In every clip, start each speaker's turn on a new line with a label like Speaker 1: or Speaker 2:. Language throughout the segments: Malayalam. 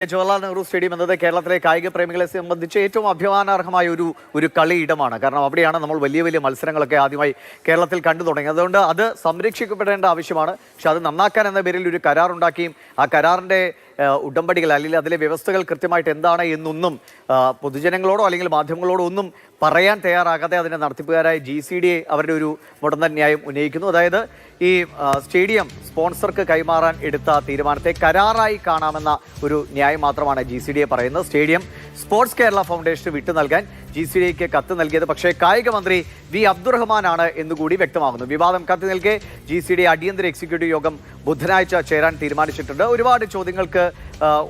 Speaker 1: ജവഹർലാൽ നെഹ്റു സ്റ്റേഡിയം എന്നത് കേരളത്തിലെ കായിക പ്രേമികളെ സംബന്ധിച്ച് ഏറ്റവും അഭിമാനാർഹമായ ഒരു കളിയിടമാണ്. കാരണം അവിടെയാണ് നമ്മൾ വലിയ വലിയ മത്സരങ്ങളൊക്കെ ആദ്യമായി കേരളത്തിൽ കണ്ടു തുടങ്ങിയത്. അതുകൊണ്ട് അത് സംരക്ഷിക്കപ്പെടേണ്ട ആവശ്യമാണ്. പക്ഷെ അത് നന്നാക്കാൻ എന്ന പേരിൽ ഒരു കരാറുണ്ടാക്കിയും ആ കരാറിൻ്റെ ഉടമ്പടികൾ അല്ലെങ്കിൽ അതിലെ വ്യവസ്ഥകൾ കൃത്യമായിട്ട് എന്താണ് എന്നൊന്നും പൊതുജനങ്ങളോടോ അല്ലെങ്കിൽ മാധ്യമങ്ങളോടോ ഒന്നും പറയാൻ തയ്യാറാകാതെ അതിൻ്റെ നടത്തിപ്പുകാരായ GCDA അവരുടെ ഒരു മുടന്തൻ ന്യായം ഉന്നയിക്കുന്നു. അതായത് ഈ സ്റ്റേഡിയം സ്പോൺസർക്ക് കൈമാറാൻ എടുത്ത തീരുമാനത്തെ കരാറായി കാണാമെന്ന ഒരു ന്യായം മാത്രമാണ് GCDA പറയുന്നത്. സ്റ്റേഡിയം സ്പോർട്സ് കേരള ഫൗണ്ടേഷന് വിട്ടു നൽകാൻ GCDAക്ക് കത്ത് നൽകിയത് പക്ഷേ കായിക മന്ത്രി വി അബ്ദുറഹ്മാനാണ് എന്നുകൂടി വ്യക്തമാകുന്നു. വിവാദം കത്ത് നൽകെ GCDA അടിയന്തര എക്സിക്യൂട്ടീവ് യോഗം ബുധനാഴ്ച ചേരാൻ തീരുമാനിച്ചിട്ടുണ്ട്. ഒരുപാട് ചോദ്യങ്ങൾക്ക്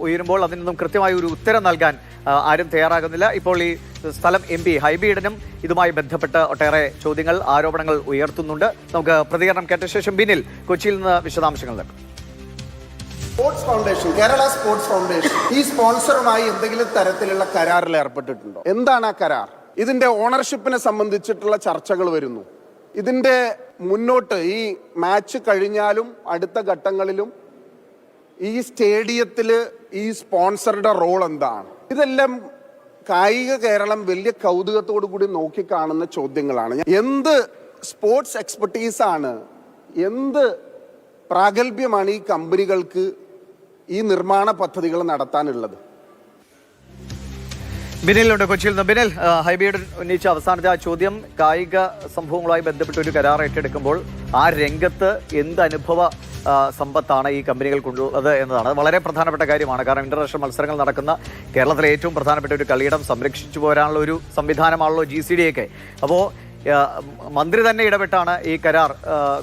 Speaker 1: ഉയരുമ്പോൾ അതിനൊന്നും കൃത്യമായ ഒരു ഉത്തരം നൽകാൻ ആരും തയ്യാറാകുന്നില്ല. ഇപ്പോൾ ഈ സ്ഥലം MP ഹൈബി ഈഡനും ഇതുമായി ബന്ധപ്പെട്ട് ഒട്ടേറെ ചോദ്യങ്ങൾ ആരോപണങ്ങൾ ഉയർത്തുന്നുണ്ട്. നമുക്ക് പ്രതികരണം കേട്ട ശേഷം ബിനിൽ കൊച്ചിയിൽ നിന്ന് വിശദാംശങ്ങൾ നൽകും.
Speaker 2: Sports foundation, Kerala sports foundation ഈ സ്പോൺസറുമായി എന്തെങ്കിലും തരത്തിലുള്ള കരാറിൽ ഏർപ്പെട്ടിട്ടുണ്ടോ? എന്താണ് ആ കരാർ? ഇതിന്റെ ഓണർഷിപ്പിനെ സംബന്ധിച്ചിട്ടുള്ള ചർച്ചകൾ വരുന്നു. ഇതിന്റെ മുന്നോട്ട് ഈ മാച്ച് കഴിഞ്ഞാലും അടുത്ത ഘട്ടങ്ങളിലും ഈ സ്റ്റേഡിയത്തിൽ ഈ സ്പോൺസറുടെ റോൾ എന്താണ്? ഇതെല്ലാം കായിക കേരളം വലിയ കൗതുകത്തോടു കൂടി നോക്കിക്കാണുന്ന ചോദ്യങ്ങളാണ്. എന്ത് സ്പോർട്സ് എക്സ്പെർട്ടീസാണ്, എന്ത് പ്രാഗൽഭ്യമാണ് ഈ കമ്പനികൾക്ക് ഈ നിർമ്മാണ പദ്ധതികൾ നടത്താനുള്ളത്?
Speaker 1: ബിനിലുണ്ട് കൊച്ചിയിൽ നിന്ന്. ബിനിൽ, ഹൈബിയുടെ ഉന്നയിച്ച അവസാനത്തെ ആ ചോദ്യം, കായിക സംഭവങ്ങളുമായി ബന്ധപ്പെട്ട് ഒരു കരാർ ഏറ്റെടുക്കുമ്പോൾ ആ രംഗത്ത് എന്ത് അനുഭവ സമ്പത്താണ് ഈ കമ്പനികൾക്കുള്ളത് എന്നതാണ്. വളരെ പ്രധാനപ്പെട്ട കാര്യമാണ്. കാരണം ഇന്റർനാഷണൽ മത്സരങ്ങൾ നടക്കുന്ന കേരളത്തിലെ ഏറ്റവും പ്രധാനപ്പെട്ട ഒരു കളിയിടം സംരക്ഷിച്ചു പോരാനുള്ള ഒരു സംവിധാനമാണല്ലോ GCDA. അപ്പോൾ മന്ത്രി തന്നെ ഇടപെട്ടാണ് ഈ കരാർ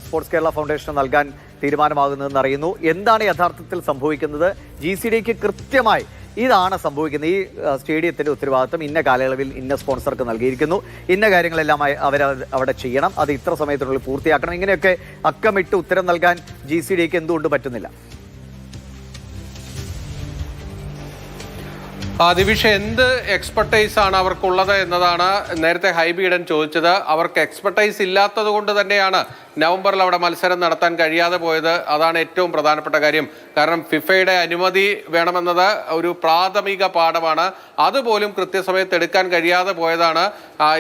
Speaker 1: സ്പോർട്സ് കേരള ഫൗണ്ടേഷന് നൽകാൻ തീരുമാനമാകുന്നതെന്ന് അറിയുന്നു. എന്താണ് യഥാർത്ഥത്തിൽ സംഭവിക്കുന്നത്? GCDAക്ക് കൃത്യമായി ഇതാണ് സംഭവിക്കുന്നത്. ഈ സ്റ്റേഡിയത്തിൻ്റെ ഉത്തരവാദിത്വം ഇന്ന കാലയളവിൽ ഇന്ന സ്പോൺസർക്ക് നൽകിയിരിക്കുന്നു, ഇന്ന കാര്യങ്ങളെല്ലാം അവിടെ ചെയ്യണം, അത് ഇത്ര സമയത്തിനുള്ളിൽ പൂർത്തിയാക്കണം, ഇങ്ങനെയൊക്കെ അക്കമിട്ട് ഉത്തരം നൽകാൻ GCDAക്ക് എന്തുകൊണ്ട് പറ്റുന്നില്ല?
Speaker 3: ദിവിഷ, എന്ത് എക്സ്പെർട്ടൈസ് ആണ് അവർക്കുള്ളത് എന്നതാണ് നേരത്തെ ഹൈബി ഈഡൻ ചോദിച്ചത്. അവർക്ക് എക്സ്പെർട്ടൈസ് ഇല്ലാത്തത് കൊണ്ട് തന്നെയാണ് നവംബറിൽ അവിടെ മത്സരം നടത്താൻ കഴിയാതെ പോയത്. അതാണ് ഏറ്റവും പ്രധാനപ്പെട്ട കാര്യം. കാരണം ഫിഫയുടെ അനുമതി വേണമെന്നത് ഒരു പ്രാഥമിക പാഠമാണ്. അതുപോലും കൃത്യസമയത്ത് എടുക്കാൻ കഴിയാതെ പോയതാണ്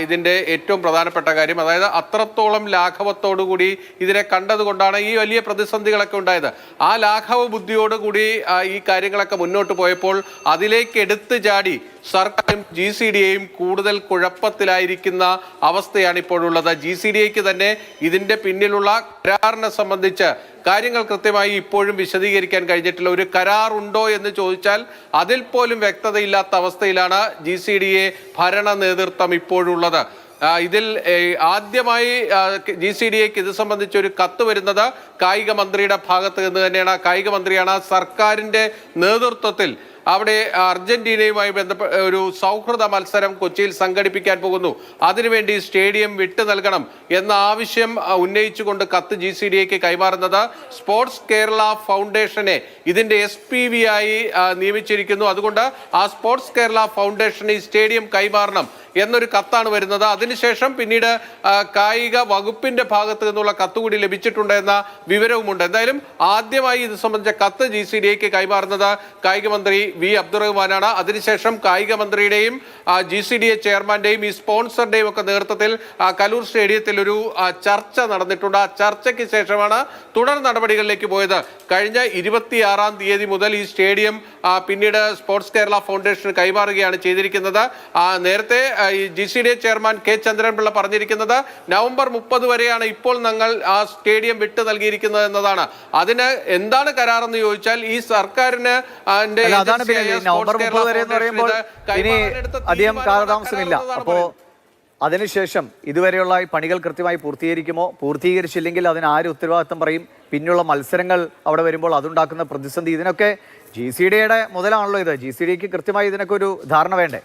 Speaker 3: ഇതിൻ്റെ ഏറ്റവും പ്രധാനപ്പെട്ട കാര്യം. അതായത് അത്രത്തോളം ലാഘവത്തോടുകൂടി ഇതിനെ കണ്ടതുകൊണ്ടാണ് ഈ വലിയ പ്രതിസന്ധികളൊക്കെ ഉണ്ടായത്. ആ ലാഘവ ബുദ്ധിയോടുകൂടി ഈ കാര്യങ്ങളൊക്കെ മുന്നോട്ട് പോയപ്പോൾ അതിലേക്ക് എടുത്തു ചാടി സർക്കാരും GCDAയും കൂടുതൽ കുഴപ്പത്തിലായിരിക്കുന്ന അവസ്ഥയാണ് ഇപ്പോഴുള്ളത്. GCDAക്ക് തന്നെ ഇതിന്റെ പിന്നിലുള്ള കരാറിനെ സംബന്ധിച്ച് കാര്യങ്ങൾ കൃത്യമായി ഇപ്പോഴും വിശദീകരിക്കാൻ കഴിഞ്ഞിട്ടില്ല. ഒരു കരാർ ഉണ്ടോ എന്ന് ചോദിച്ചാൽ അതിൽ പോലും വ്യക്തതയില്ലാത്ത അവസ്ഥയിലാണ് GCDA ഭരണ നേതൃത്വം ഇപ്പോഴുള്ളത്. ഇതിൽ ആദ്യമായി GCDAക്ക് ഇത് സംബന്ധിച്ചൊരു കത്ത് വരുന്നത് കായിക മന്ത്രിയുടെ ഭാഗത്ത് നിന്ന് തന്നെയാണ്. കായിക മന്ത്രിയാണ് സർക്കാരിൻ്റെ നേതൃത്വത്തിൽ അവിടെ അർജന്റീനയുമായി ബന്ധപ്പെട്ട ഒരു സൗഹൃദ മത്സരം കൊച്ചിയിൽ സംഘടിപ്പിക്കാൻ പോകുന്നു, അതിനുവേണ്ടി സ്റ്റേഡിയം വിട്ടു നൽകണം എന്ന ആവശ്യം ഉന്നയിച്ചുകൊണ്ട് കത്ത് GCDAക്ക് കൈമാറുന്നത്. സ്പോർട്സ് കേരള ഫൗണ്ടേഷനെ ഇതിൻ്റെ SPV ആയി നിയമിച്ചിരിക്കുന്നു. അതുകൊണ്ട് ആ സ്പോർട്സ് കേരള ഫൗണ്ടേഷൻ ഈ സ്റ്റേഡിയം കൈമാറണം എന്നൊരു കത്താണ് വരുന്നത്. അതിനുശേഷം പിന്നീട് കായിക വകുപ്പിന്റെ ഭാഗത്ത് നിന്നുള്ള കത്ത് കൂടി ലഭിച്ചിട്ടുണ്ട് എന്ന വിവരവുമുണ്ട്. എന്തായാലും ആദ്യമായി ഇത് സംബന്ധിച്ച കത്ത് GCDAക്ക് കൈമാറുന്നത് കായിക മന്ത്രി വി അബ്ദുറഹ്മാനാണ്. അതിനുശേഷം കായിക മന്ത്രിയുടെയും GCDA ചെയർമാന്റെയും ഈ സ്പോൺസറുടെയും ഒക്കെ നേതൃത്വത്തിൽ കലൂർ സ്റ്റേഡിയത്തിൽ ഒരു ചർച്ച നടന്നിട്ടുണ്ട്. ആ ചർച്ചയ്ക്ക് ശേഷമാണ് തുടർ നടപടികളിലേക്ക് പോയത്. കഴിഞ്ഞ 26-ാം തീയതി മുതൽ ഈ സ്റ്റേഡിയം പിന്നീട് സ്പോർട്സ് കേരള ഫൗണ്ടേഷന് കൈമാറുകയാണ് ചെയ്തിരിക്കുന്നത്. നേരത്തെ GCDA ചെയർമാൻ K ചന്ദ്രൻപിള്ള പറഞ്ഞിരിക്കുന്നത് നവംബർ 30 വരെയാണ് ഇപ്പോൾ ഞങ്ങൾ ആ സ്റ്റേഡിയം വിട്ടു നൽകിയിരിക്കുന്നത് എന്നതാണ്. അതിന് എന്താണ് കരാറെന്ന് ചോദിച്ചാൽ ഈ സർക്കാരിന്
Speaker 1: നവംബർ 30 വരെ എന്ന് പറയുമ്പോൾ ഇനി അധികം കാലതാമസമില്ല. അപ്പോൾ അതിനുശേഷം ഇതുവരെയുള്ള ഈ പണികൾ കൃത്യമായി പൂർത്തീകരിക്കുമോ? പൂർത്തീകരിച്ചില്ലെങ്കിൽ അതിന് ആര് ഉത്തരവാദിത്വം പറയും? പിന്നെയുള്ള മത്സരങ്ങൾ അവിടെ വരുമ്പോൾ അതുണ്ടാക്കുന്ന പ്രതിസന്ധി, ഇതിനൊക്കെ GCDAയുടെ മുതലാണല്ലോ ഇത്. GCDAക്ക് കൃത്യമായി ഇതിനൊക്കെ ഒരു ധാരണ വേണ്ടേ?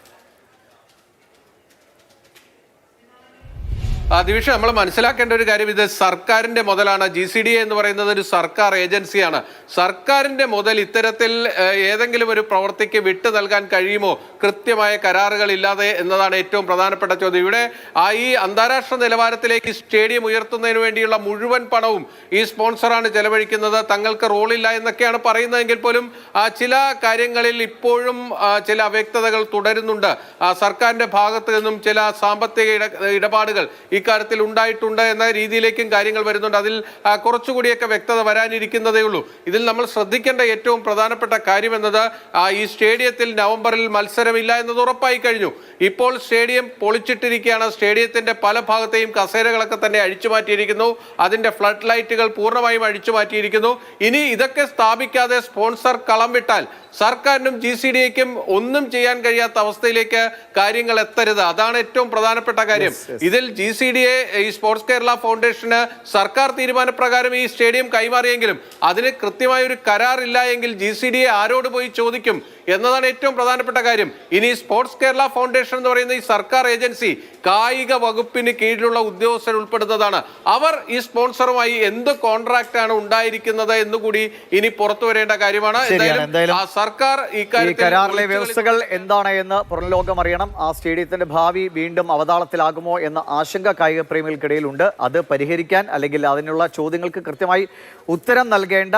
Speaker 3: ദിവിഷ, നമ്മൾ മനസ്സിലാക്കേണ്ട ഒരു കാര്യം, ഇത് സർക്കാരിന്റെ മുതലാണ്. GCDA എന്ന് പറയുന്നത് ഒരു സർക്കാർ ഏജൻസിയാണ്. സർക്കാരിന്റെ മുതൽ ഇത്തരത്തിൽ ഏതെങ്കിലും ഒരു പ്രവൃത്തിക്ക് വിട്ടു നൽകാൻ കഴിയുമോ കൃത്യമായ കരാറുകൾ ഇല്ലാതെ എന്നതാണ് ഏറ്റവും പ്രധാനപ്പെട്ട ചോദ്യം. ഇവിടെ ഈ അന്താരാഷ്ട്ര നിലവാരത്തിലേക്ക് സ്റ്റേഡിയം ഉയർത്തുന്നതിന് വേണ്ടിയുള്ള മുഴുവൻ പണവും ഈ സ്പോൺസറാണ് ചെലവഴിക്കുന്നത്. തങ്ങൾക്ക് റോളില്ല എന്നൊക്കെയാണ് പറയുന്നതെങ്കിൽ പോലും ചില കാര്യങ്ങളിൽ ഇപ്പോഴും ചില അവ്യക്തതകൾ തുടരുന്നുണ്ട്. സർക്കാരിന്റെ ഭാഗത്ത് നിന്നും ചില സാമ്പത്തിക ഇടപാടുകൾ ഇക്കാര്യത്തിൽ ഉണ്ടായിട്ടുണ്ട് എന്ന രീതിയിലേക്കും കാര്യങ്ങൾ വരുന്നുണ്ട്. അതിൽ കുറച്ചുകൂടിയൊക്കെ വ്യക്തത വരാനിരിക്കുന്നതേ ഉള്ളൂ. ഇതിൽ നമ്മൾ ശ്രദ്ധിക്കേണ്ട ഏറ്റവും പ്രധാനപ്പെട്ട കാര്യം എന്നത് ഈ സ്റ്റേഡിയത്തിൽ നവംബറിൽ മത്സരമില്ല എന്നത് ഉറപ്പായി കഴിഞ്ഞു. ഇപ്പോൾ സ്റ്റേഡിയം പൊളിച്ചിട്ടിരിക്കുകയാണ്. സ്റ്റേഡിയത്തിന്റെ പല ഭാഗത്തെയും കസേരകളൊക്കെ തന്നെ അഴിച്ചു മാറ്റിയിരിക്കുന്നു. അതിന്റെ ഫ്ലഡ് ലൈറ്റുകൾ പൂർണ്ണമായും അഴിച്ചു മാറ്റിയിരിക്കുന്നു. ഇനി ഇതൊക്കെ സ്ഥാപിക്കാതെ സ്പോൺസർ കളം വിട്ടാൽ സർക്കാരിനും GCDAയ്ക്കും ഒന്നും ചെയ്യാൻ കഴിയാത്ത അവസ്ഥയിലേക്ക് കാര്യങ്ങൾ എത്തരുത്. അതാണ് ഏറ്റവും പ്രധാനപ്പെട്ട കാര്യം. ഇതിൽ GCDA ഈ സ്പോർട്സ് കേരള ഫൗണ്ടേഷന് സർക്കാർ തീരുമാനപ്രകാരം ഈ സ്റ്റേഡിയം കൈമാറിയെങ്കിലും അതിന് കൃത്യമായ ഒരു കരാറില്ല എങ്കിൽ GCDA ആരോട് പോയി ചോദിക്കും എന്നതാണ് ഏറ്റവും പ്രധാനപ്പെട്ട കാര്യം. ഇനി സ്പോർട്സ് കേരള ഫൗണ്ടേഷൻ എന്ന് പറയുന്ന ഈ സർക്കാർ ഏജൻസി കായിക വകുപ്പിന് കീഴിലുള്ള ഉദ്യോഗസ്ഥർ ഉൾപ്പെടുന്നതാണ്. അവർ ഈ സ്പോൺസറുമായി എന്ത് കോൺട്രാക്ട് ആണ് ഉണ്ടായിരിക്കുന്നത് എന്നുകൂടി ഇനി പുറത്തു വരേണ്ട കാര്യമാണ്. എന്തായാലും സർക്കാർ ഈ
Speaker 1: കരാറിലെ വ്യവസ്ഥകൾ എന്താണ് എന്ന് പുറം ലോകം അറിയണം. ആ സ്റ്റേഡിയത്തിന്റെ ഭാവി വീണ്ടും അവതാളത്തിലാകുമോ എന്ന ആശങ്ക കായിക പ്രേമികൾക്കിടയിലുണ്ട്. അത് പരിഹരിക്കാൻ അല്ലെങ്കിൽ അതിനുള്ള ചോദ്യങ്ങൾക്ക് കൃത്യമായി ഉത്തരം നൽകേണ്ട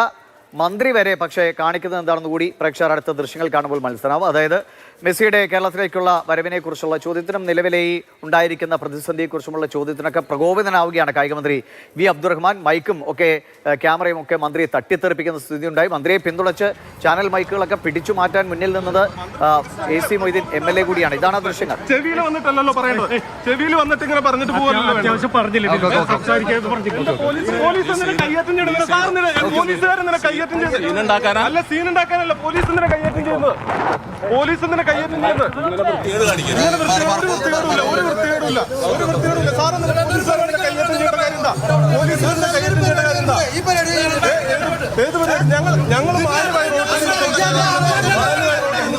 Speaker 1: മന്ത്രി വരെ പക്ഷേ കാണിക്കുന്നത് എന്താണെന്ന് കൂടി പ്രേക്ഷകർ അടുത്ത ദൃശ്യങ്ങൾ കാണുമ്പോൾ മനസ്സിലാവും. അതായത് മെസ്സിയുടെ കേരളത്തിലേക്കുള്ള വരവിനെ കുറിച്ചുള്ള ചോദ്യത്തിനും നിലവിലെ ഈ ഉണ്ടായിരിക്കുന്ന പ്രതിസന്ധിയെക്കുറിച്ചുമുള്ള ചോദ്യത്തിനൊക്കെ പ്രകോപിതനാവുകയാണ് കായികമന്ത്രി വി അബ്ദുറഹ്മാൻ. മൈക്കും ഒക്കെ ക്യാമറയും ഒക്കെ മന്ത്രിയെ തട്ടിത്തെറിപ്പിക്കുന്ന സ്ഥിതി ഉണ്ടായി. മന്ത്രിയെ പിന്തുണച്ച് ചാനൽ മൈക്കുകളൊക്കെ പിടിച്ചു മാറ്റാൻ മുന്നിൽ നിന്നത് AC മൊയ്തീൻ MLA കൂടിയാണ്. ഇതാണ് ദൃശ്യങ്ങൾ.
Speaker 4: ചെവിയിൽ വന്നിട്ടല്ലോ പറയേണ്ടത്. ചെവിയിൽ വന്നിട്ട് ഇങ്ങനെ പറഞ്ഞിട്ട് അല്ല സീൻ ഉണ്ടാക്കാനല്ല പോലീസ് എന്തിനാ കയ്യേറ്റം ചെയ്യുന്നത്? പോലീസ് എന്തിനാ കയ്യേറ്റം ചെയ്യുന്നത്? ഒരു വൃത്തികേടുമില്ല. സാർ കയ്യേറ്റം ചെയ്യേണ്ട കാര്യം എന്താ? പോലീസ് കയ്യേറ്റം ചെയ്യേണ്ട കാര്യം എന്താ? ഏത് ഞങ്ങൾ മാന്യമായി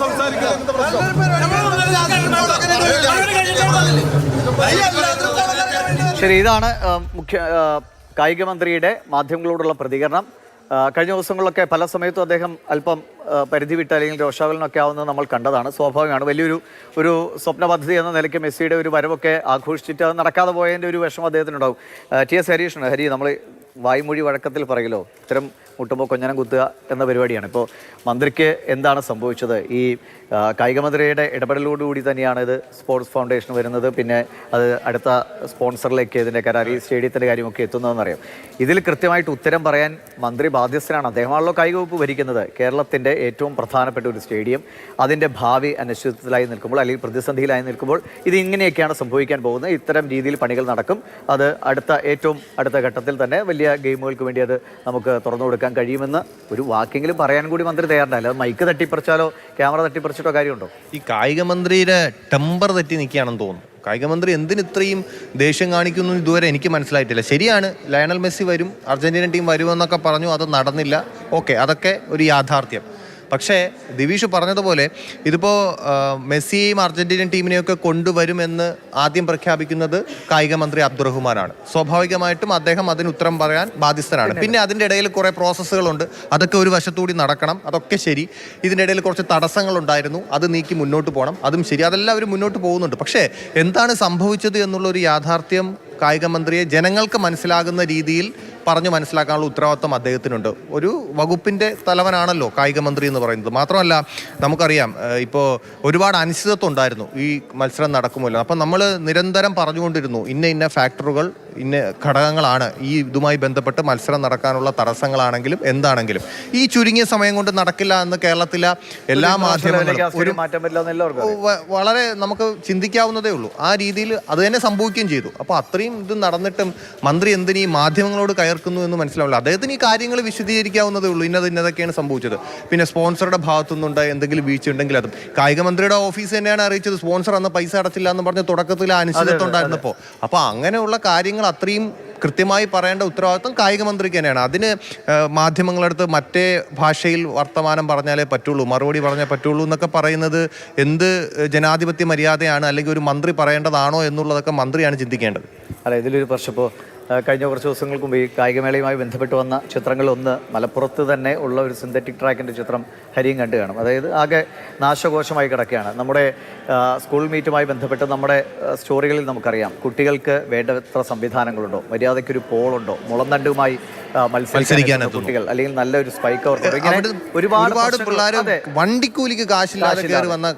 Speaker 4: സംസാരിക്കുന്നത്
Speaker 1: ശരി, ഇതാണ് കായിക മന്ത്രിയുടെ മാധ്യമങ്ങളോടുള്ള പ്രതികരണം. കഴിഞ്ഞ ദിവസങ്ങളിലൊക്കെ പല സമയത്തും അദ്ദേഹം അല്പം പരിധി വിട്ട് അല്ലെങ്കിൽ രോഷാവലനൊക്കെ ആവുന്നത് നമ്മൾ കണ്ടതാണ്. സ്വാഭാവികമാണ്. വലിയൊരു സ്വപ്ന പദ്ധതി എന്ന നിലയ്ക്ക് മെസ്സിയുടെ ഒരു വരവൊക്കെ ആഘോഷിച്ചിട്ട് അത് നടക്കാതെ പോയതിൻ്റെ ഒരു വിഷമം അദ്ദേഹത്തിനുണ്ടാവും. TS ഹരീഷാണ്. ഹരി, നമ്മൾ വായ്മൊഴി വഴക്കത്തിൽ പറയലോ, ഇത്തരം മുട്ടുമ്പോൾ കൊഞ്ഞനം കുത്തുക എന്ന പരിപാടിയാണ്. ഇപ്പോൾ മന്ത്രിക്ക് എന്താണ് സംഭവിച്ചത്? ഈ കായിക മന്ത്രിയുടെ ഇടപെടലോടുകൂടി തന്നെയാണ് ഇത് സ്പോർട്സ് ഫൗണ്ടേഷൻ വരുന്നത്. പിന്നെ അത് അടുത്ത സ്പോൺസറിലേക്ക് ഇതിൻ്റെ കരാർ ഈ സ്റ്റേഡിയത്തിൻ്റെ കാര്യമൊക്കെ എത്തുന്നതെന്നറിയാം. ഇതിൽ കൃത്യമായിട്ട് ഉത്തരം പറയാൻ മന്ത്രി ബാധ്യസ്ഥനാണ്. അദ്ദേഹമാണല്ലോ കായിക വകുപ്പ് ഭരിക്കുന്നത്. കേരളത്തിൻ്റെ ഏറ്റവും പ്രധാനപ്പെട്ട ഒരു സ്റ്റേഡിയം അതിൻ്റെ ഭാവി അനിശ്ചിതത്വത്തിലായി നിൽക്കുമ്പോൾ അല്ലെങ്കിൽ പ്രതിസന്ധിയിലായി നിൽക്കുമ്പോൾ ഇത് ഇങ്ങനെയൊക്കെയാണ് സംഭവിക്കാൻ പോകുന്നത്. ഇത്തരം രീതിയിൽ പണികൾ നടക്കും. അത് ഏറ്റവും അടുത്ത ഘട്ടത്തിൽ തന്നെ വലിയ ഗെയിമുകൾക്ക് വേണ്ടി അത് നമുക്ക് തുറന്നു കൊടുക്കാൻ കഴിയുമെന്ന് ഒരു വാക്കെങ്കിലും പറയാൻ കൂടി മന്ത്രി തയ്യാറുണ്ടല്ലോ. മൈക്ക് തട്ടിപ്പറിച്ചാലോ ക്യാമറ തട്ടിപ്പറിച്ചിട്ടോ കാര്യമുണ്ടോ?
Speaker 5: ഈ കായിക മന്ത്രിയുടെ ടെമ്പർ തെറ്റി നിൽക്കുകയാണെന്ന് തോന്നുന്നു. കായിക മന്ത്രി എന്തിന് ഇത്രയും ദേഷ്യം കാണിക്കുന്നു ഇതുവരെ എനിക്ക് മനസ്സിലായിട്ടില്ല. ശരിയാണ്, ലയണൽ മെസ്സി വരും, അർജന്റീന ടീം വരുമെന്നൊക്കെ പറഞ്ഞു, അത് നടന്നില്ല. ഓക്കെ, അതൊക്കെ ഒരു യാഥാർത്ഥ്യം. പക്ഷേ ദിവിഷ് പറഞ്ഞതുപോലെ ഇതിപ്പോൾ മെസ്സിയെയും അർജന്റീനൻ ടീമിനെയൊക്കെ കൊണ്ടുവരുമെന്ന് ആദ്യം പ്രഖ്യാപിക്കുന്നത് കായിക മന്ത്രി അബ്ദുറഹ്മാനാണ്. സ്വാഭാവികമായിട്ടും അദ്ദേഹം അതിന് ഉത്തരം പറയാൻ ബാധ്യസ്ഥനാണ്. പിന്നെ അതിൻ്റെ ഇടയിൽ കുറേ പ്രോസസ്സുകളുണ്ട്, അതൊക്കെ ഒരു വശത്തുകൂടി നടക്കണം. അതൊക്കെ ശരി. ഇതിൻ്റെ ഇടയിൽ കുറച്ച് തടസ്സങ്ങളുണ്ടായിരുന്നു, അത് നീക്കി മുന്നോട്ട് പോകണം, അതും ശരി. അതെല്ലാം അവർ മുന്നോട്ട് പോകുന്നുണ്ട്. പക്ഷേ എന്താണ് സംഭവിച്ചത് എന്നുള്ളൊരു യാഥാർത്ഥ്യം കായിക മന്ത്രിയെ ജനങ്ങൾക്ക് മനസ്സിലാകുന്ന രീതിയിൽ പറഞ്ഞു മനസ്സിലാക്കാനുള്ള ഉത്തരവാദിത്വം അദ്ദേഹത്തിനുണ്ട്. ഒരു വകുപ്പിൻ്റെ തലവനാണല്ലോ കായിക മന്ത്രി എന്ന് പറയുന്നത്. മാത്രമല്ല നമുക്കറിയാം ഇപ്പോൾ ഒരുപാട് അനിശ്ചിതത്വം ഉണ്ടായിരുന്നു ഈ മത്സരം നടക്കുമല്ലോ. അപ്പം നമ്മൾ നിരന്തരം പറഞ്ഞുകൊണ്ടിരുന്നു ഇന്ന ഫാക്ടറുകൾ, ഇന്ന ഘടകങ്ങളാണ് ഈ ഇതുമായി ബന്ധപ്പെട്ട് മത്സരം നടക്കാനുള്ള തടസ്സങ്ങളാണെങ്കിലും എന്താണെങ്കിലും ഈ ചുരുങ്ങിയ സമയം കൊണ്ട് നടക്കില്ല എന്ന് കേരളത്തിലെ എല്ലാ മാധ്യമങ്ങളും വളരെ നമുക്ക് ചിന്തിക്കാവുന്നതേ ഉള്ളൂ. ആ രീതിയിൽ അത് തന്നെ സംഭവിക്കുകയും ചെയ്തു. അപ്പോൾ അത്രയും ഇത് നടന്നിട്ടും മന്ത്രി എന്തിനീ മാധ്യമങ്ങളോട് കയർക്കുന്നു എന്ന് മനസ്സിലാവില്ല. അദ്ദേഹത്തിന് ഈ കാര്യങ്ങൾ വിശദീകരിക്കാവുന്നതേ ഉള്ളൂ. ഇന്നതൊക്കെയാണ് സംഭവിച്ചത്. പിന്നെ സ്പോൺസറുടെ ഭാഗത്തുനിന്നുണ്ടായ എന്തെങ്കിലും വീഴ്ച ഉണ്ടെങ്കിൽ അതും കായിക മന്ത്രിയുടെ ഓഫീസ് തന്നെയാണ് അറിയിച്ചത്. സ്പോൺസർ അന്ന് പൈസ അടച്ചില്ല എന്ന് പറഞ്ഞ് തുടക്കത്തിൽ അനിശ്ചിതത്വം ഉണ്ടായിരുന്നപ്പോൾ. അപ്പോൾ അങ്ങനെയുള്ള കാര്യങ്ങൾ അത്രയും കൃത്യമായി പറയേണ്ട ഉത്തരവാദിത്വം കായിക മന്ത്രിക്ക് തന്നെയാണ്. അതിന് മാധ്യമങ്ങളടുത്ത് മറ്റേ ഭാഷയിൽ വർത്തമാനം പറഞ്ഞാലേ പറ്റുള്ളൂ, മറുപടി പറഞ്ഞാൽ പറ്റുള്ളൂ എന്നൊക്കെ പറയുന്നത് എന്ത് ജനാധിപത്യ മര്യാദയാണ്? അല്ലെങ്കിൽ ഒരു മന്ത്രി പറയേണ്ടതാണോ എന്നുള്ളതൊക്കെ മന്ത്രിയാണ് ചിന്തിക്കേണ്ടത്.
Speaker 1: അല്ല, ഇതിലൊരു പ്രശ്നം ഇപ്പോൾ കഴിഞ്ഞ കുറച്ച് ദിവസങ്ങൾക്ക് മുമ്പ് ഈ കായികമേളയുമായി ബന്ധപ്പെട്ട് വന്ന ചിത്രങ്ങളൊന്ന് മലപ്പുറത്ത് തന്നെ ഉള്ള ഒരു സിന്തറ്റിക് ട്രാക്കിൻ്റെ ചിത്രം ഹരിയും കണ്ടു കാണും. അതായത് ആകെ നാശകോശമായി കിടക്കുകയാണ്. നമ്മുടെ സ്കൂൾ മീറ്റുമായി ബന്ധപ്പെട്ട് നമ്മുടെ സ്റ്റോറികളിൽ നമുക്കറിയാം കുട്ടികൾക്ക് വേണ്ടത്ര സംവിധാനങ്ങളുണ്ടോ, മര്യാദയ്ക്കൊരു പോളുണ്ടോ, മുളന്തണ്ടുമായി മത്സരിക്കാൻ കുട്ടികൾ, അല്ലെങ്കിൽ നല്ലൊരു സ്പൈക്ക് അവർ ഒരുപാട്
Speaker 5: പിള്ളേർ വണ്ടിക്കൂലിക്ക് കാശില്ലാതെ കയറി വന്ന.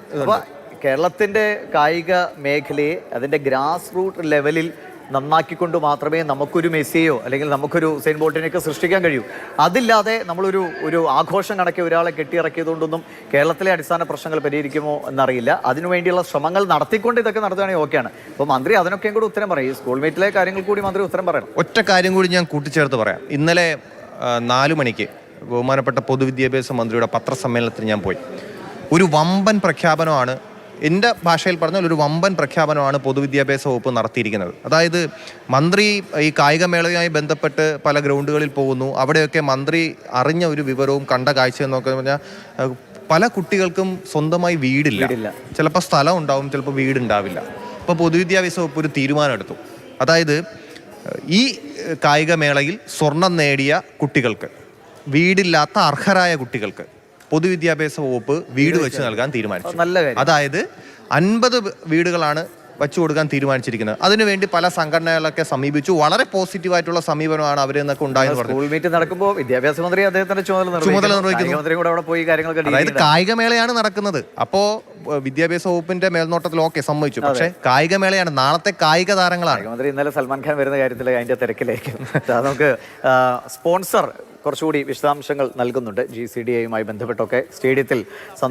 Speaker 1: കേരളത്തിൻ്റെ കായിക മേഖലയെ അതിൻ്റെ ഗ്രാസ് റൂട്ട് ലെവലിൽ നന്നാക്കിക്കൊണ്ട് മാത്രമേ നമുക്കൊരു മെസ്സിയോ അല്ലെങ്കിൽ നമുക്കൊരു ഉസൈൻ ബോൾട്ടിനെയൊക്കെ സൃഷ്ടിക്കാൻ കഴിയൂ. അതില്ലാതെ നമ്മളൊരു ആഘോഷം കണക്കെ ഒരാളെ കെട്ടിയിറക്കിയതുകൊണ്ടൊന്നും കേരളത്തിലെ അടിസ്ഥാന പ്രശ്നങ്ങൾ പരിഹരിക്കുമോ എന്നറിയില്ല. അതിനുവേണ്ടിയുള്ള ശ്രമങ്ങൾ നടത്തിക്കൊണ്ട് ഇതൊക്കെ നടത്തുകയാണെങ്കിൽ ഓക്കെയാണ്. അപ്പോൾ മന്ത്രി അതിനൊക്കെയും കൂടി ഉത്തരം പറയും. ഈ സ്കൂൾ മീറ്റിലെ കാര്യങ്ങൾ കൂടി മന്ത്രി ഉത്തരം പറയണം.
Speaker 5: ഒറ്റ കാര്യം കൂടി ഞാൻ കൂട്ടിച്ചേർത്ത് പറയാം. ഇന്നലെ 4 മണിക്ക് ബഹുമാനപ്പെട്ട പൊതുവിദ്യാഭ്യാസ മന്ത്രിയുടെ പത്രസമ്മേളനത്തിന് ഞാൻ പോയി. ഒരു വമ്പൻ പ്രഖ്യാപനമാണ്, എൻ്റെ ഭാഷയിൽ പറഞ്ഞാൽ ഒരു വമ്പൻ പ്രഖ്യാപനമാണ് പൊതുവിദ്യാഭ്യാസ വകുപ്പ് നടത്തിയിരിക്കുന്നത്. അതായത് മന്ത്രി ഈ കായികമേളയുമായി ബന്ധപ്പെട്ട് പല ഗ്രൗണ്ടുകളിൽ പോകുന്നു. അവിടെയൊക്കെ മന്ത്രി അറിഞ്ഞ ഒരു വിവരവും കണ്ട കാഴ്ച എന്നൊക്കെ പറഞ്ഞാൽ പല കുട്ടികൾക്കും സ്വന്തമായി വീടില്ല. ചിലപ്പോൾ സ്ഥലം ഉണ്ടാവും, ചിലപ്പോൾ വീടുണ്ടാവില്ല. അപ്പോൾ പൊതുവിദ്യാഭ്യാസ വകുപ്പ് ഒരു തീരുമാനം എടുത്തു. അതായത് ഈ കായികമേളയിൽ സ്വർണം നേടിയ കുട്ടികൾക്ക്, വീടില്ലാത്ത അർഹരായ കുട്ടികൾക്ക് പൊതുവിദ്യാഭ്യാസ വകുപ്പ് വീട് വെച്ച് നൽകാൻ തീരുമാനിച്ചു. അതായത് 50 വീടുകളാണ് വെച്ചു കൊടുക്കാൻ തീരുമാനിച്ചിരിക്കുന്നത്. അതിനുവേണ്ടി പല സംഘടനകളൊക്കെ സമീപിച്ചു. വളരെ പോസിറ്റീവായിട്ടുള്ള സമീപനമാണ് അവരെന്നൊക്കെ ഉണ്ടായെന്ന് പറഞ്ഞു.
Speaker 1: സ്കൂൾ മീറ്റ് നടക്കുമ്പോൾ വിദ്യാഭ്യാസ മന്ത്രി അദ്ദേഹത്തിന്റെ ചുമതല നിർവഹിക്കുന്നു.
Speaker 5: അതായത് കായികമേളയാണ് നടക്കുന്നത്. അപ്പോൾ വിദ്യാഭ്യാസ വകുപ്പിന്റെ മേൽനോട്ടത്തിൽ ഓക്കെ സമ്മതിച്ചു. പക്ഷേ കായികമേളയാണ്, നാളത്തെ കായിക താരങ്ങളാണ്.
Speaker 1: മന്ത്രി ഇന്നലെ സൽമാൻ ഖാൻ വരുന്ന കാര്യത്തിൽ അതിന്റെ തിരക്കിലായിരിക്കും. നമുക്ക് സ്പോൺസർ കുറച്ചുകൂടി വിശദാംശങ്ങൾ നൽകുന്നുണ്ട്. GCDAയുമായി ബന്ധപ്പെട്ടൊക്കെ സ്റ്റേഡിയത്തിൽ